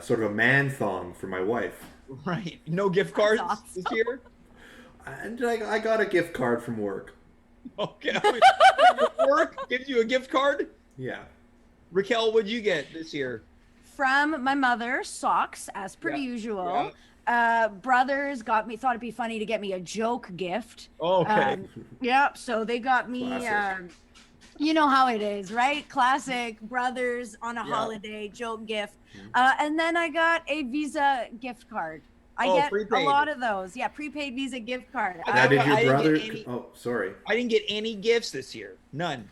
S3: sort of a man thong for my wife.
S1: Right. No gift cards this year?
S3: And I got a gift card from work.
S1: Okay. Work gives you a gift card?
S3: Yeah.
S1: Racquel, what'd you get this year?
S2: From my mother, socks, as per usual. Brothers thought it'd be funny to get me a joke gift.
S1: Okay.
S2: So they got me you know how it is, right? Classic brothers on a holiday joke gift. And then I got a Visa gift card. I get prepaid. A lot of those. Yeah, prepaid Visa gift card.
S3: Now, did your brother? Sorry.
S1: I didn't get any gifts this year. None.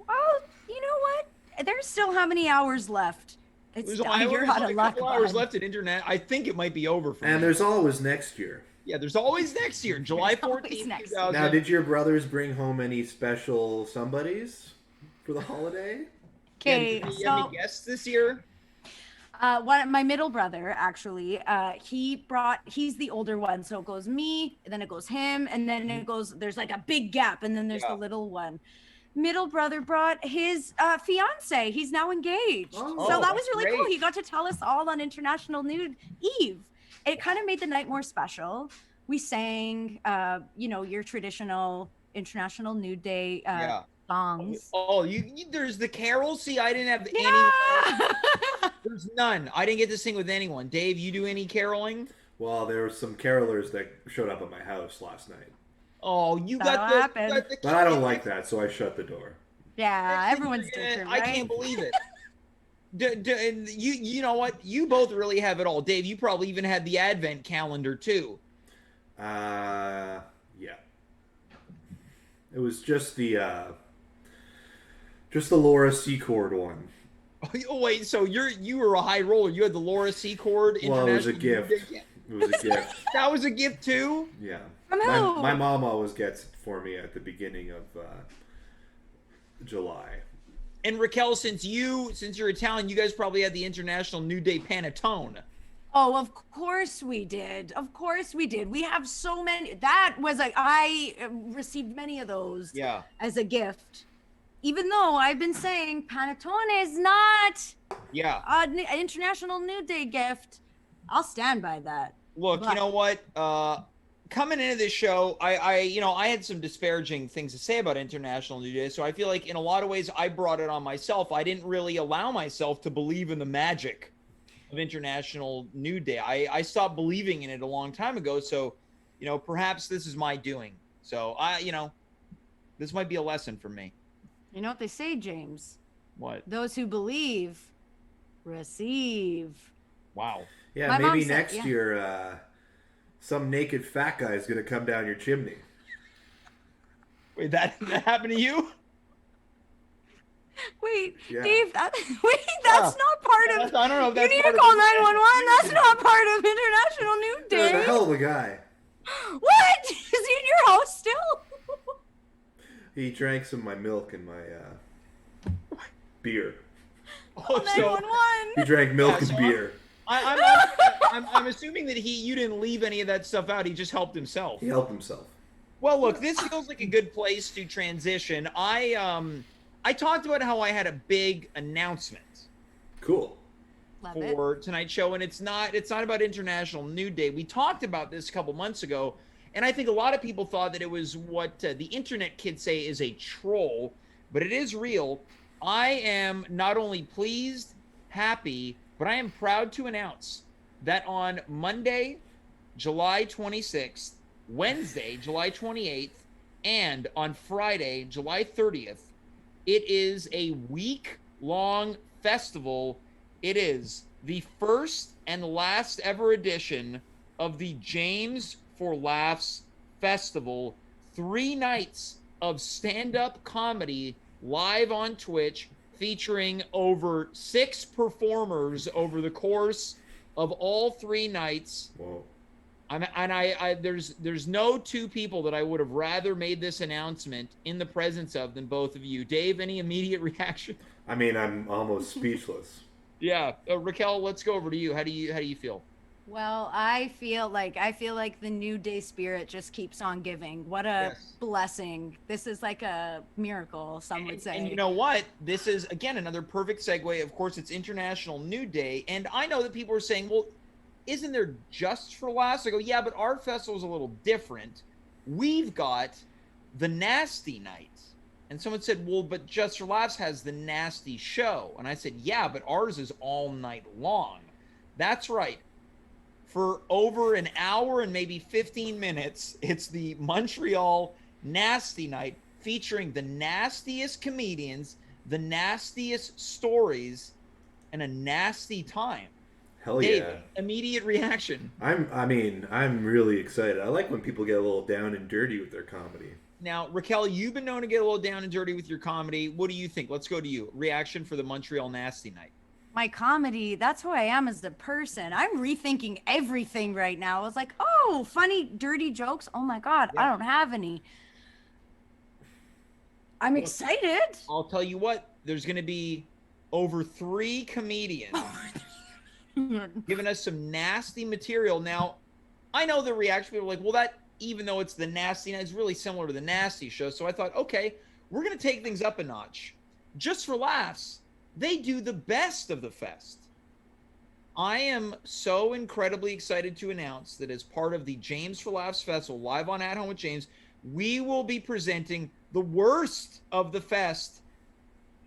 S2: Well, you know what? There's still how many hours left?
S1: There's a couple hours left at internet. I think it might be over for me.
S3: And there's always next year.
S1: Yeah, there's always next year, July 14th, 2000.
S3: Now, did your brothers bring home any special somebodies for the holiday?
S2: Okay,
S1: did you have any guests this year?
S2: My middle brother, actually, he's the older one. So it goes me, and then it goes him, and then it goes, there's like a big gap, and then there's the little one. Middle brother brought his fiance. He's now engaged. So that was really cool. He got to tell us all on International Nude Eve. It kind of made the night more special. We sang, your traditional International Nude Day songs.
S1: There's the carols. See, I didn't have any. There's none. I didn't get to sing with anyone. Dave, you do any caroling?
S3: Well, there were some carolers that showed up at my house last night.
S1: Oh, you got the
S3: But I don't like that, so I shut the door.
S2: Yeah, everyone's different, right?
S1: I can't believe it. You know what? You both really have it all. Dave, you probably even had the Advent calendar too.
S3: Yeah. It was just the Laura Secord one. Oh
S1: wait, so you were a high roller. You had the Laura Secord.
S3: Well, it was a gift. It was a gift.
S1: That was a gift too?
S3: Yeah.
S2: From who?
S3: My mom always gets it for me at the beginning of July.
S1: And Racquel, since you're Italian, you guys probably had the International Nude Day panettone.
S2: Oh, of course we did. Of course we did. We have so many. That was like, I received many of those as a gift. Even though I've been saying panettone is not an International Nude Day gift. I'll stand by that.
S1: Look, you know what? Coming into this show, I had some disparaging things to say about International Nude Day, so I feel like in a lot of ways I brought it on myself. I didn't really allow myself to believe in the magic of International Nude Day. I stopped believing in it a long time ago, so, perhaps this is my doing. So, this might be a lesson for me.
S2: You know what they say, James?
S1: What?
S2: Those who believe, receive.
S1: Wow.
S3: Yeah, maybe next year, some naked fat guy is going to come down your chimney.
S1: Wait, that happened to you?
S2: Wait, Dave, that's not part of...
S1: I don't know if that's
S2: you need to call 911. That's not part of International Nude Day.
S3: There's a hell of a guy.
S2: What? Is he in your house still?
S3: He drank some of my milk and my beer.
S1: Oh,
S2: 911.
S3: He drank milk and beer.
S1: I'm assuming that you didn't leave any of that stuff out. He just helped himself.
S3: He helped himself.
S1: Well, look, this feels like a good place to transition. I talked about how I had a big announcement.
S3: Cool.
S1: For tonight's show, and it's not about International Nude Day. We talked about this a couple months ago, and I think a lot of people thought that it was what the internet kids say is a troll, but it is real. I am not only pleased, happy, but I am proud to announce that on Monday, July 26th, Wednesday, July 28th, and on Friday, July 30th, it is a week-long festival. It is the first and last ever edition of the James for Laughs Festival. 3 nights of stand-up comedy live on Twitch, featuring over 6 performers over the course of all 3 nights.
S3: Whoa.
S1: There's no 2 people that I would have rather made this announcement in the presence of than both of you. Dave, any immediate reaction?
S3: I mean, I'm almost speechless.
S1: Yeah, Racquel, let's go over to you. How do you feel?
S2: Well, I feel like the Nude Day spirit just keeps on giving. What a blessing. This is like a miracle, some would say.
S1: And you know what? This is, again, another perfect segue. Of course, it's International Nude Day. And I know that people are saying, well, isn't there Just for Laughs? I go, yeah, but our festival is a little different. We've got the Nasty Night. And someone said, well, but Just for Laughs has the Nasty Show. And I said, yeah, but ours is all night long. That's right. For over an hour and maybe 15 minutes, it's the Montreal Nasty Night, featuring the nastiest comedians, the nastiest stories, and a nasty time.
S3: Hell
S1: Dave,
S3: yeah.
S1: Immediate reaction.
S3: I'm really excited. I like when people get a little down and dirty with their comedy.
S1: Now, Racquel, you've been known to get a little down and dirty with your comedy. What do you think? Let's go to you. Reaction for the Montreal Nasty Night.
S2: My comedy, that's who I am as a person. I'm rethinking everything right now. I was like, oh, funny, dirty jokes. Oh my God, I don't have any. I'm excited.
S1: I'll tell you what, there's going to be over 3 comedians giving us some nasty material. Now, I know the reaction, people are like, well, that, even though it's the Nasty Night, it's really similar to the Nasty Show. So I thought, okay, we're going to take things up a notch. Just for Laughs, they do the best of the fest. I am so incredibly excited to announce that as part of the James for Laughs Festival, live on At Home with James, we will be presenting the worst of the fest.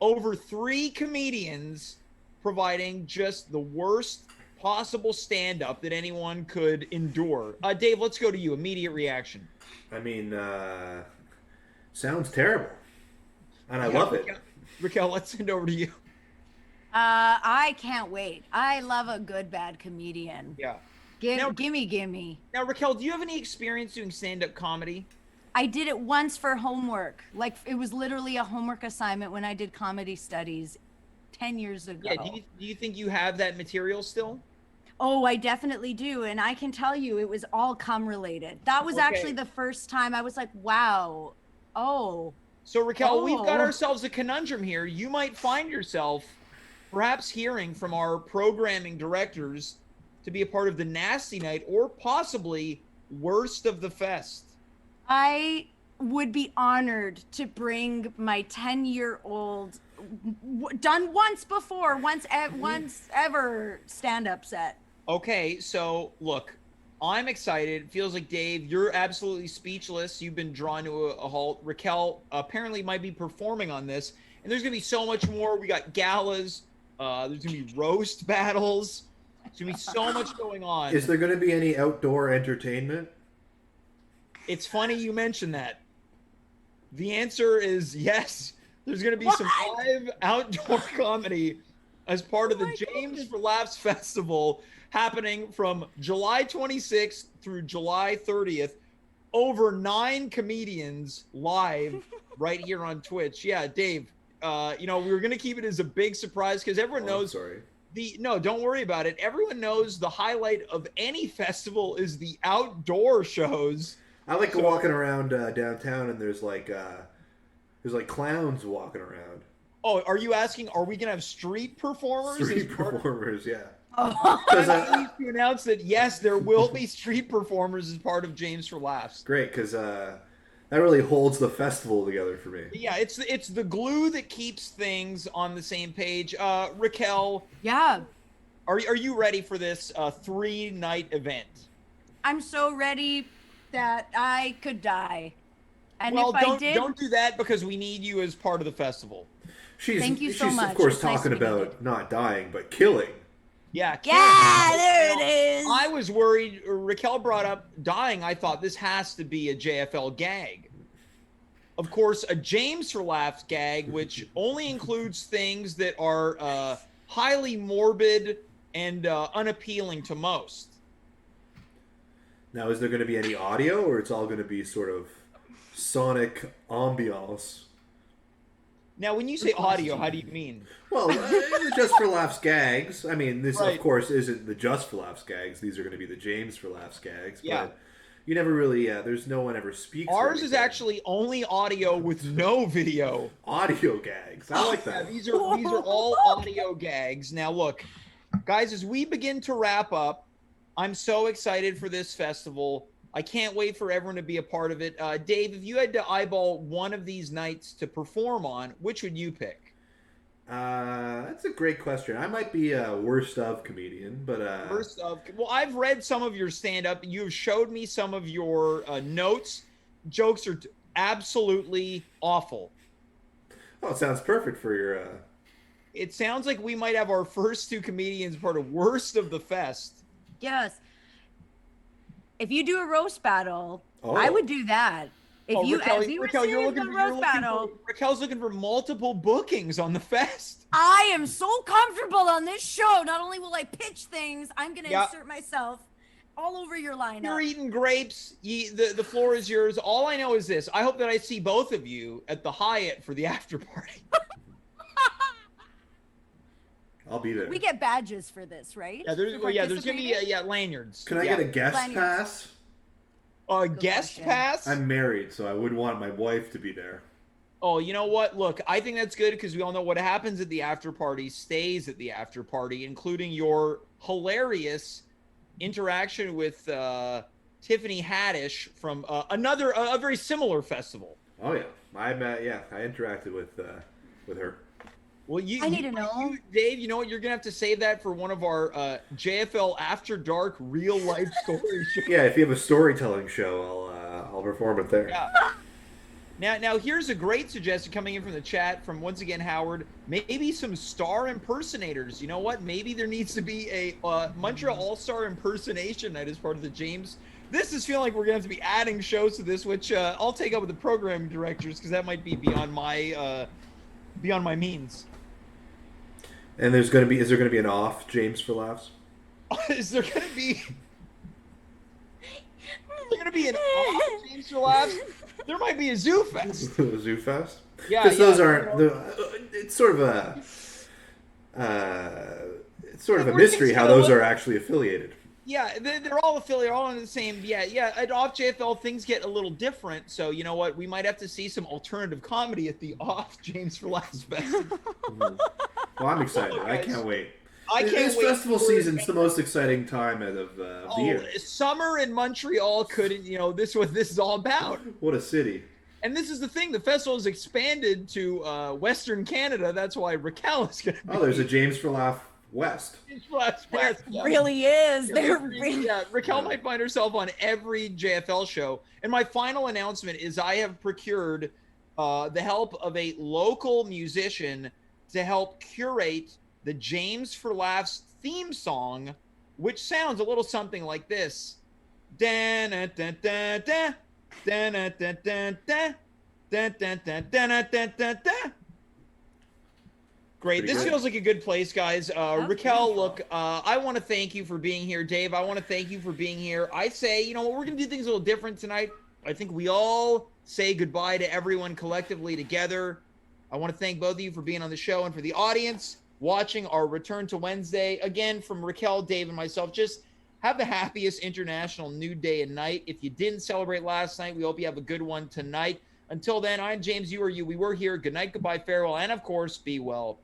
S1: Over 3 comedians providing just the worst possible stand-up that anyone could endure. Dave, let's go to you. Immediate reaction.
S3: I mean, sounds terrible. And I love it.
S1: Racquel, let's send over to you.
S2: I can't wait. I love a good, bad comedian.
S1: Yeah.
S2: Gimme.
S1: Now, Racquel, do you have any experience doing stand-up comedy?
S2: I did it once for homework. Like, it was literally a homework assignment when I did comedy studies 10 years ago.
S1: Yeah, do you think you have that material still?
S2: Oh, I definitely do. And I can tell you it was all cum related. That was actually the first time I was like, wow. Oh.
S1: So Racquel, we've got ourselves a conundrum here. You might find yourself perhaps hearing from our programming directors to be a part of the Nasty Night or possibly Worst of the Fest.
S2: I would be honored to bring my 10-year-old done once before, once ever stand-up set.
S1: Okay, so look, I'm excited. Feels like, Dave, you're absolutely speechless. You've been drawn to a halt. Racquel apparently might be performing on this, and there's gonna be so much more. We got galas. There's gonna be roast battles. There's gonna be so much going on.
S3: Is there gonna be any outdoor entertainment?
S1: It's funny you mentioned that. The answer is yes. There's going to be some live outdoor comedy as part of the James for Laughs Festival happening from July 26th through July 30th. Over 9 comedians live right here on Twitch. Yeah, Dave, we were going to keep it as a big surprise because everyone knows.
S3: Sorry.
S1: No, don't worry about it. Everyone knows the highlight of any festival is the outdoor shows.
S3: I like walking around downtown, and there's like clowns walking around.
S1: Oh, are you asking? Are we gonna have street performers?
S3: Street performers, yeah.
S1: I'm pleased to announce that yes, there will be street performers as part of James for Laughs.
S3: Great, because that really holds the festival together for me.
S1: Yeah, it's the glue that keeps things on the same page. Racquel,
S2: yeah,
S1: are you ready for this 3-night event?
S2: I'm so ready that I could die. And
S1: well,
S2: if I did,
S1: don't do that because we need you as part of the festival.
S2: Thank you so much.
S3: She's of course talking about not dying, but killing.
S1: Yeah,
S2: there it is.
S1: I was worried. Racquel brought up dying. I thought this has to be a JFL gag. Of course, a James for Laughs gag, which only includes things that are highly morbid and unappealing to most.
S3: Now, is there going to be any audio, or it's all going to be sort of sonic ambiance?
S1: Now, when you say audio, how do you mean?
S3: Well, the Just for Laughs gags. I mean, this, of course, isn't the Just for Laughs gags. These are going to be the James for Laughs gags.
S1: Yeah.
S3: But you never really, there's no one ever speaks.
S1: Ours is actually only audio with no video.
S3: Audio gags. I like that.
S1: Yeah, these are all audio gags. Now, look, guys, as we begin to wrap up, I'm so excited for this festival. I can't wait for everyone to be a part of it. Dave, if you had to eyeball one of these nights to perform on, which would you pick?
S3: That's a great question. I might be a worst of comedian, but
S1: worst of. Well, I've read some of your stand-up. You've showed me some of your notes. Jokes are absolutely awful.
S3: Oh, it sounds perfect for your.
S1: It sounds like we might have our first 2 comedians part of Worst of the Fest.
S2: Yes. If you do a roast battle, I would do that. If you
S1: Racquel, you're looking for Racquel's looking for multiple bookings on the fest.
S2: I am so comfortable on this show. Not only will I pitch things, I'm going to insert myself all over your lineup.
S1: You're eating grapes. The floor is yours. All I know is this. I hope that I see both of you at the Hyatt for the after party.
S3: I'll be there.
S2: We get badges for this, right?
S1: Yeah, there's gonna be lanyards.
S3: Can I get a guest pass?
S1: A guest pass?
S3: I'm married, so I wouldn't want my wife to be there.
S1: Oh, you know what? Look, I think that's good because we all know what happens at the after party stays at the after party, including your hilarious interaction with Tiffany Haddish from a very similar festival.
S3: Oh yeah, I interacted with her.
S1: Well,
S2: I need to know.
S1: Dave, you know what? You're going to have to save that for one of our JFL After Dark real-life story shows.
S3: Yeah, if you have a storytelling show, I'll perform it there.
S1: Yeah. Now, here's a great suggestion coming in from the chat from, once again, Howard. Maybe some star impersonators. You know what? Maybe there needs to be a Montreal All-Star impersonation night as part of the James. This is feeling like we're going to have to be adding shows to this, which I'll take up with the programming directors because that might be beyond my means.
S3: And is there going to be an off James for Laughs?
S1: Is there going to be an off James for Laughs? There might be a Zoo Fest.
S3: A Zoo Fest?
S1: Yeah,
S3: because those aren't. It's sort of a. It's sort of a mystery how those are actually affiliated.
S1: Yeah, they're all affiliated, all in the same. Yeah. At Off JFL, things get a little different. So you know what? We might have to see some alternative comedy at the Off James for Last Festival.
S3: Well, I'm excited. I can't wait.
S1: This
S3: festival season's the most exciting time of the year.
S1: Summer in Montreal couldn't. This is what this is all about.
S3: What a city!
S1: And this is the thing. The festival has expanded to Western Canada. That's why Racquel is going to be.
S3: Oh, there's a James for Laugh West.
S2: There really is.
S1: Racquel might find herself on every JFL show. And my final announcement is I have procured the help of a local musician to help curate the James for Laughs theme song, which sounds a little something like this. Great. This feels like a good place, guys. Racquel, look, I want to thank you for being here. Dave, I want to thank you for being here. I say, you know what, we're going to do things a little different tonight. I think we all say goodbye to everyone collectively together. I want to thank both of you for being on the show, and for the audience watching our Return to Wednesday. Again, from Racquel, Dave, and myself, just have the happiest International Nude Day and night. If you didn't celebrate last night, we hope you have a good one tonight. Until then, I'm James, you are you. We were here. Good night, goodbye, farewell, and of course, be well.